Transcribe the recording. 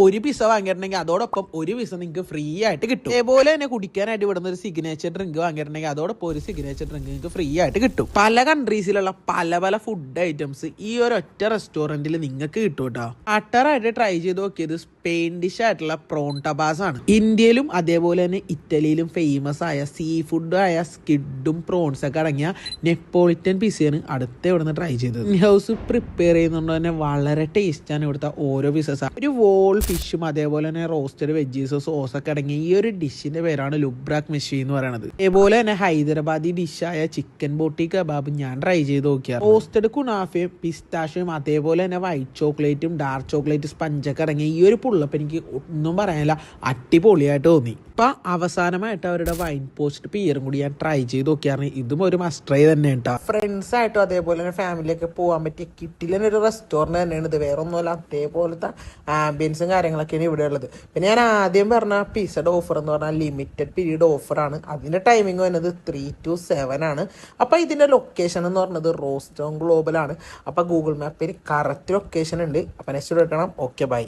ഒരു പിസ വാങ്ങിയിട്ടുണ്ടെങ്കിൽ അതോടൊപ്പം ഒരു പിസ നിങ്ങൾക്ക് ഫ്രീ ആയിട്ട് കിട്ടും. അതേപോലെ തന്നെ കുടിക്കാനായിട്ട് ഇവിടുന്ന് ഒരു സിഗ്നേച്ചർ ഡ്രിങ്ക് വാങ്ങിയിട്ടുണ്ടെങ്കിൽ അതോടൊപ്പം ഒരു സിഗ്നേച്ചർ ഡ്രിങ്ക് നിങ്ങൾക്ക് ഫ്രീ ആയിട്ട് കിട്ടും. പല കൺട്രീസിലുള്ള പല പല ഫുഡ് ഐറ്റംസ് ഈ ഒരു ഒറ്റ റെസ്റ്റോറന്റിൽ നിങ്ങൾക്ക് കിട്ടും കേട്ടോ. അട്ടറായിട്ട് ട്രൈ ചെയ്ത് നോക്കിയത് സ്പെയിൻ ഡിഷ് ആയിട്ടുള്ള പ്രോൺ ടബാസ് ആണ്. ഇന്ത്യയിലും അതേപോലെ തന്നെ ഇറ്റലിയിലും ഫേമസ് ആയ സീ ഫുഡ് ആയ സ്കിഡും പ്രോൺസ് ഒക്കെ അടങ്ങിയ നെപ്പോളിറ്റൻ പിസയാണ് അടുത്ത ഇവിടുന്ന് ട്രൈ ചെയ്തത്. ഹൗസ് പ്രിപ്പയർ ചെയ്യുന്നതുകൊണ്ട് തന്നെ വളരെ ടേസ്റ്റാണ് ഇവിടുത്തെ ഓരോ പിസസ്. ഒരു വോൾ ഫിഷും അതേപോലെ തന്നെ റോസ്റ്റഡ് വെജീസ് സോസ് ഒക്കെ അടങ്ങിയ ഈ ഒരു ഡിഷിന്റെ പേരാണ് ലുബ്രാക് മെഷി എന്ന് പറയുന്നത്. അതേപോലെ തന്നെ ഹൈദരാബാദി ഡിഷായ ചിക്കൻ ബോട്ടി കബാബ് ഞാൻ ട്രൈ ചെയ്ത് നോക്കിയാൽ റോസ്റ്റഡ് കുനാഫയും പിസ്താഷയും അതേപോലെ തന്നെ വൈറ്റ് ചോക്ലേറ്റും ഡാർക്ക് ചോക്ലേറ്റ് സ്പഞ്ചൊക്കെ അടങ്ങിയ ഈ ഒരു പുള്ളപ്പ് എനിക്ക് ഒന്നും പറയാനില്ല, അടിപൊളിയായിട്ട് തോന്നി. ഇപ്പൊ അവസാനമായിട്ട് അവരുടെ വൈൻ പോസ്റ്റ് പിയറും കൂടി ഞാൻ ട്രൈ ചെയ്ത് നോക്കിയായിരുന്നു. ഇതും ഒരു മസ്റ്റ് ട്രൈ തന്നെ കേട്ടോ. ഫ്രണ്ട്സ് ആയിട്ടും അതേപോലെ തന്നെ ഫാമിലിയൊക്കെ പോകാൻ പറ്റിയ കിട്ടിലൊരു റെസ്റ്റോറൻറ്റ് തന്നെയാണ് ഇത്. വേറെ ഒന്നുമല്ല, അതേപോലത്തെ ആംബിയൻസും കാര്യങ്ങളൊക്കെയാണ് ഇവിടെ ഉള്ളത്. പിന്നെ ഞാൻ ആദ്യം പറഞ്ഞ പിസയുടെ ഓഫർ എന്ന് പറഞ്ഞാൽ ലിമിറ്റഡ് പീരീഡ് ഓഫറാണ്. അതിന്റെ ടൈമിംഗ് വരുന്നത് 3 to 7 ആണ്. അപ്പൊ ഇതിന്റെ ലൊക്കേഷൻ എന്ന് പറഞ്ഞത് റോസ്റ്റോൺ ഗ്ലോബൽ ആണ്. അപ്പൊ ഗൂഗിൾ മാപ്പിൽ കറക്റ്റ് ലൊക്കേഷൻ ഉണ്ട്. അപ്പൊ നെക്സ്റ്റ് എടുക്കണം. Okay, by.